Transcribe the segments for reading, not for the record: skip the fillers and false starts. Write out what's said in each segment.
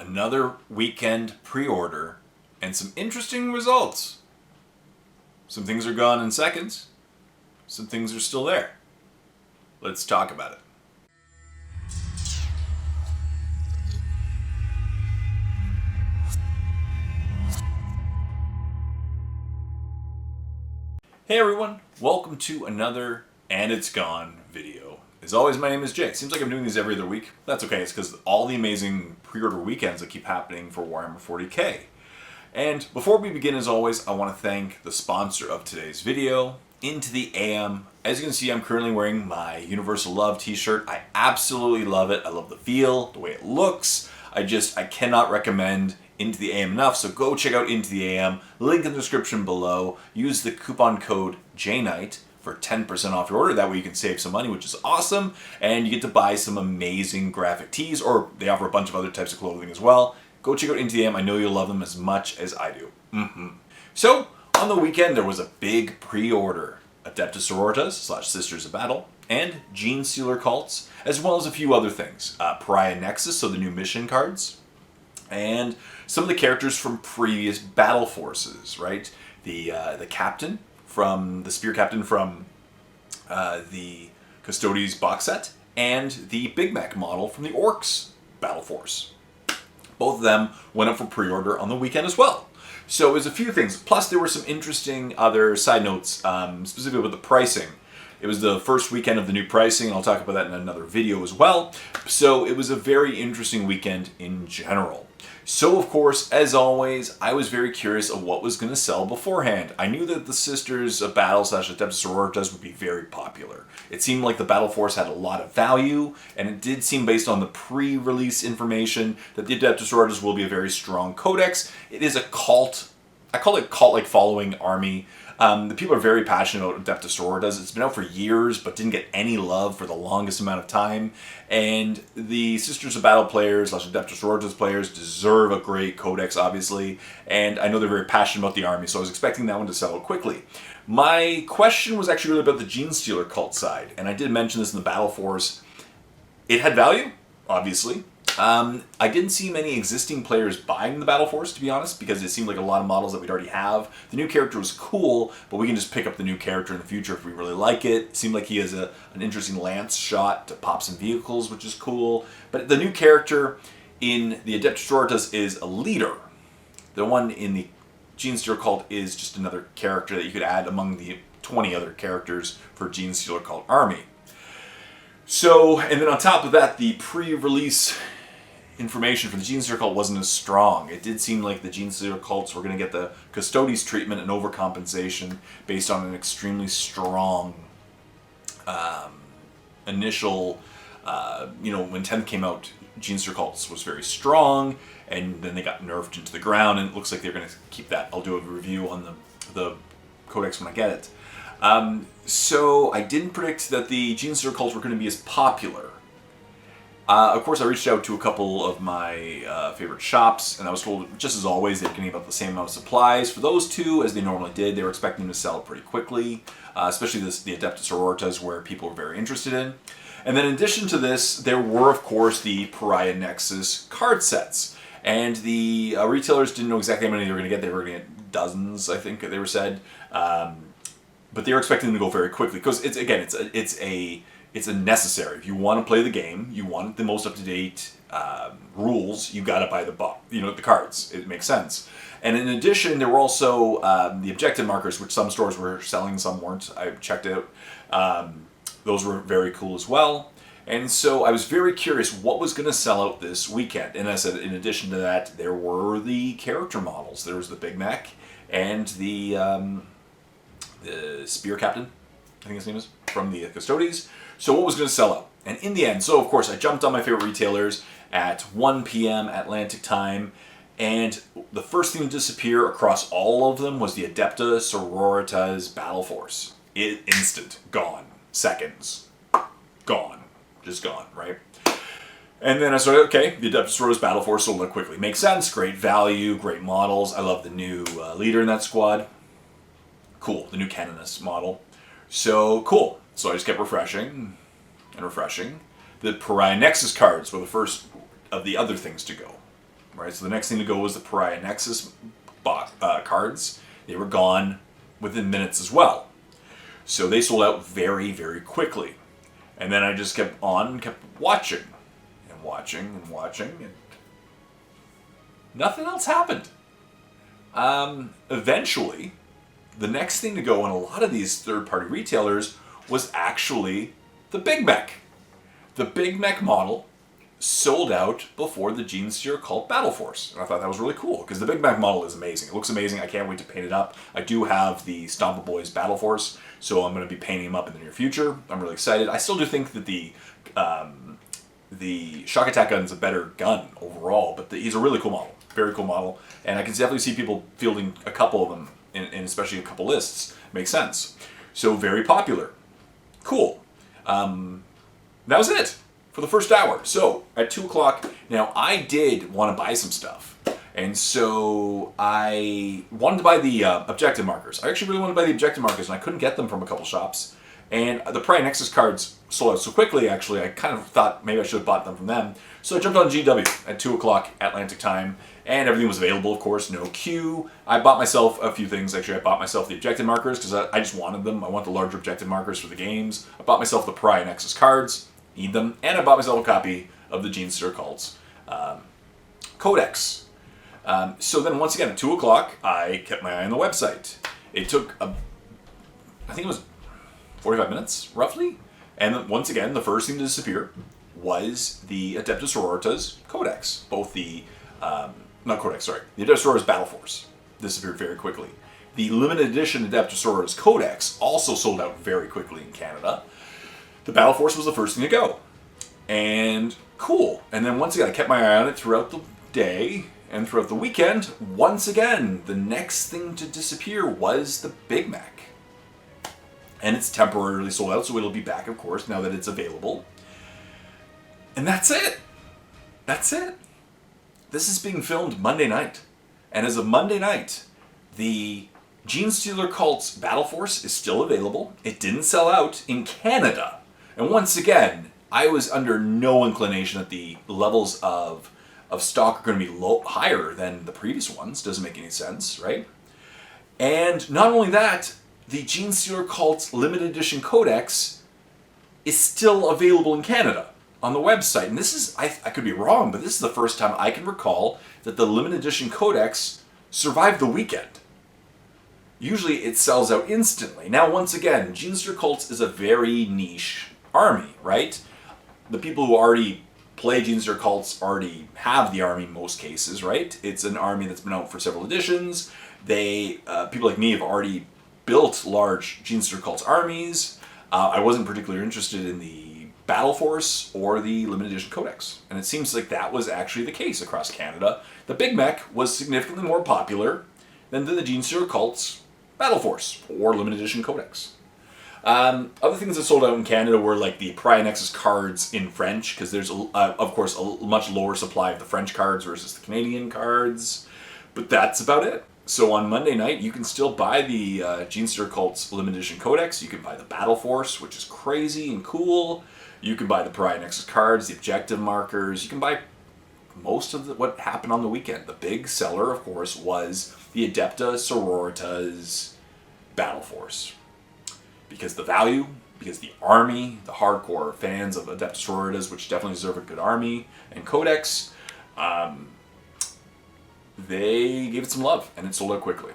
another weekend pre-order and some interesting results. Some things are gone in seconds. Some things are still there. Let's talk about it. Hey everyone, welcome to another And It's Gone video. As always, my name is Jay. Seems like I'm doing these every other week. That's okay, it's because all the amazing pre-order weekends that keep happening for Warhammer 40k. And before we begin, as always, I want to thank the sponsor of today's video, Into the AM. As you can see, I'm currently wearing my Universal Love t-shirt. I absolutely love it. I love the feel, the way it looks. I cannot recommend Into the AM enough, so go check out Into the AM. Link in the description below. Use the coupon code JNIGHT for 10% off your order. That way you can save some money, which is awesome, and you get to buy some amazing graphic tees, or they offer a bunch of other types of clothing as well. Go check out Into the AM. I know you'll love them as much as I do. So, on the weekend, there was a big pre-order. Adepta Sororitas / Sisters of Battle, and Gene Stealer cults, as well as a few other things. Pariah Nexus, so the new mission cards, and some of the characters from previous battle forces, right? The captain from, the spear captain from the Custodes box set, and the Big Mac model from the Orcs battle force. Both of them went up for pre-order on the weekend as well. So it was a few things. Plus there were some interesting other side notes, specifically with the pricing. It was the first weekend of the new pricing, and I'll talk about that in another video as well. So it was a very interesting weekend in general. So of course, as always, I was very curious of what was going to sell beforehand. I knew that the Sisters of Battle / Adepta Sororitas would be very popular. It seemed like the Battle Force had a lot of value, and it did seem, based on the pre-release information, that the Adepta Sororitas will be a very strong codex. It is a cult. I call it cult-like following army. The people are very passionate about Adepta Sororitas. It's been out for years, but didn't get any love for the longest amount of time. And the Sisters of Battle players / Adepta Sororitas players deserve a great codex, obviously. And I know they're very passionate about the army, so I was expecting that one to sell out quickly. My question was actually really about the Gene Stealer cult side, and I did mention this in the Battle Force. It had value, obviously. I didn't see many existing players buying the Battle Force, to be honest, because it seemed like a lot of models that we'd already have. The new character was cool, but we can just pick up the new character in the future if we really like it. It seemed like he has an interesting lance shot to pop some vehicles, which is cool. But the new character in the Adepta Sororitas is a leader. The one in the Gene Stealer cult is just another character that you could add among the 20 other characters for Gene Stealer cult army. So, and then on top of that, the pre-release information for the Gene Stealer cult wasn't as strong. It did seem like the Gene Stealer cults were going to get the Custodes treatment and overcompensation based on an extremely strong initial, when 10th came out, Gene Stealer cults was very strong, and then they got nerfed into the ground, and it looks like they're going to keep that. I'll do a review on the codex when I get it. So I didn't predict that the Gene Stealer cults were going to be as popular. Of course, I reached out to a couple of my favorite shops, and I was told, just as always, they're getting about the same amount of supplies for those two as they normally did. They were expecting them to sell pretty quickly, especially the Adepta Sororitas, where people were very interested in. And then in addition to this, there were, of course, the Pariah Nexus card sets. And the retailers didn't know exactly how many they were going to get. They were going to get dozens, I think they were said. But they were expecting them to go very quickly, because it's a necessary. If you want to play the game, you want the most up-to-date rules, you got to buy the cards. It makes sense. And in addition, there were also the objective markers, which some stores were selling, some weren't. I checked out. Those were very cool as well. And so I was very curious what was going to sell out this weekend. And I said, in addition to that, there were the character models. There was the Big Mac and the spear captain, I think his name is, from the Custodes. So what was going to sell out? And in the end, so of course I jumped on my favorite retailers at 1 p.m. Atlantic time, and the first thing to disappear across all of them was the Adepta Sororitas Battle Force. Instant. Gone. Seconds. Gone. Just gone, right? And then I started, okay, the Adepta Sororitas Battle Force sold out quickly. Makes sense. Great value, great models. I love the new leader in that squad. Cool. The new Canonist model. So, cool. So I just kept refreshing and refreshing. The Pariah Nexus cards were the first of the other things to go. right? So the next thing to go was the Pariah Nexus cards. They were gone within minutes as well. So they sold out very, very quickly. And then I just kept watching and watching and watching, and nothing else happened. Eventually, the next thing to go in a lot of these third-party retailers was actually the Big Mech. The Big Mech model sold out before the Genestealer Cult Battle Force. And I thought that was really cool, because the Big Mech model is amazing. It looks amazing. I can't wait to paint it up. I do have the Stompa Boys Battle Force, so I'm going to be painting him up in the near future. I'm really excited. I still do think that the Shock Attack gun is a better gun overall, but he's a really cool model. Very cool model. And I can definitely see people fielding a couple of them, and especially a couple lists. Makes sense. So very popular. Cool. That was it for the first hour. So at 2 o'clock, now I did want to buy some stuff. And so I wanted to buy the objective markers. I actually really wanted to buy the objective markers, and I couldn't get them from a couple shops. And the Pariah Nexus cards sold out so quickly, actually, I kind of thought maybe I should have bought them from them. So I jumped on GW at 2 o'clock Atlantic time, and everything was available, of course, no queue. I bought myself a few things. Actually, I bought myself the objective markers because I just wanted them. I want the larger objective markers for the games. I bought myself the Pariah Nexus cards, need them, and I bought myself a copy of the Genestealer Cult's Codex. So then once again, at 2 o'clock, I kept my eye on the website. It took, I think it was 45 minutes, roughly. And then, once again, the first thing to disappear was the Adepta Sororitas Codex. Both the, not Codex, sorry, the Adepta Sororitas Battle Force disappeared very quickly. The limited edition Adepta Sororitas Codex also sold out very quickly in Canada. The Battle Force was the first thing to go. And cool. And then once again, I kept my eye on it throughout the day and throughout the weekend. Once again, the next thing to disappear was the Big Mech. And it's temporarily sold out, so it'll be back, of course, now that it's available. And that's it. That's it. This is being filmed Monday night. And as of Monday night, the Genestealer Cult's Battle Force is still available. It didn't sell out in Canada. And once again, I was under no inclination that the levels of stock are going to be higher than the previous ones. Doesn't make any sense, right? And not only that, the Genestealer Cult's limited edition Codex is still available in Canada on the website. And this is, I could be wrong, but this is the first time I can recall that the limited edition Codex survived the weekend. Usually it sells out instantly. Now, once again, Genestealer Cults is a very niche army, right? The people who already play Genestealer Cults already have the army in most cases, right? It's an army that's been out for several editions. People like me have already built large Genestealer Cult's armies. I wasn't particularly interested in the Battle Force or the limited edition Codex. And it seems like that was actually the case across Canada. The Big Mech was significantly more popular than the Genestealer Cult's Battle Force or limited edition Codex. Other things that sold out in Canada were like the Pariah Nexus cards in French, because there's, of course, a much lower supply of the French cards versus the Canadian cards. But that's about it. So on Monday night, you can still buy the Genestealer Cult's limited edition Codex. You can buy the Battle Force, which is crazy and cool. You can buy the Pariah Nexus cards, the objective markers. You can buy most of what happened on the weekend. The big seller, of course, was the Adepta Sororitas Battle Force. Because the value, because the army, the hardcore fans of Adepta Sororitas, which definitely deserve a good army, and Codex, they gave it some love, and it sold out quickly.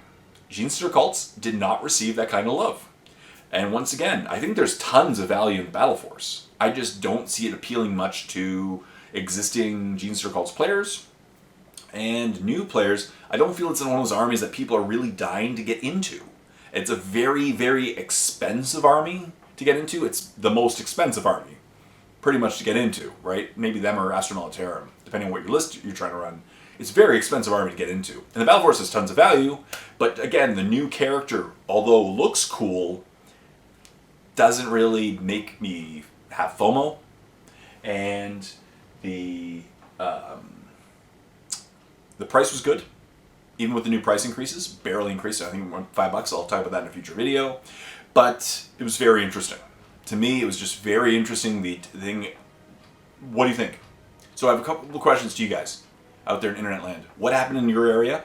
Genestealer Cults did not receive that kind of love. And once again, I think there's tons of value in the Battle Force. I just don't see it appealing much to existing Genestealer Cults players and new players. I don't feel it's in one of those armies that people are really dying to get into. It's a very, very expensive army to get into. It's the most expensive army, pretty much, to get into, right? Maybe them or Astra Militarum, depending on what your list you're trying to run. It's a very expensive army to get into. And the Battle Force has tons of value, but again, the new character, although looks cool, doesn't really make me have FOMO. And the price was good. Even with the new price increases, barely increased. I think $5. I'll talk about that in a future video. But it was very interesting. To me, it was just very interesting. The thing. What do you think? So I have a couple of questions to you guys. out there in internet land. What happened in your area?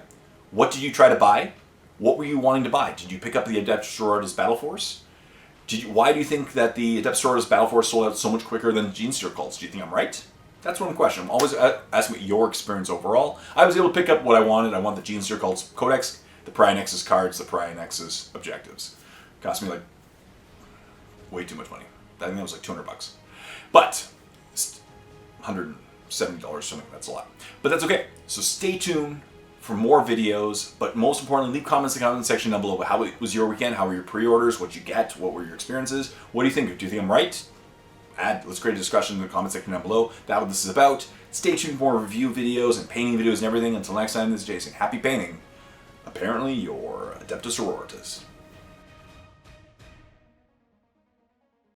What did you try to buy? What were you wanting to buy? Did you pick up the Adepta Sororitas Battle Force? Why do you think that the Adepta Sororitas Battle Force sold out so much quicker than Gene Steer cults? Do you think I'm right? That's one question. I'm always asking what your experience overall. I was able to pick up what I wanted. I want the Gene Steer cults Codex, the Pariah Nexus cards, the Pariah Nexus objectives. Cost me like way too much money. I think that was like $200. But $170 something, that's a lot. But that's okay. So stay tuned for more videos, but most importantly, leave comments in the comment section down below about how was your weekend, how were your pre-orders, what you get, what were your experiences, what do you think? Do you think I'm right? Let's create a discussion in the comment section down below. That's what this is about. Stay tuned for more review videos and painting videos and everything. Until next time, this is Jason. Happy painting. Apparently, your Adepta Sororitas.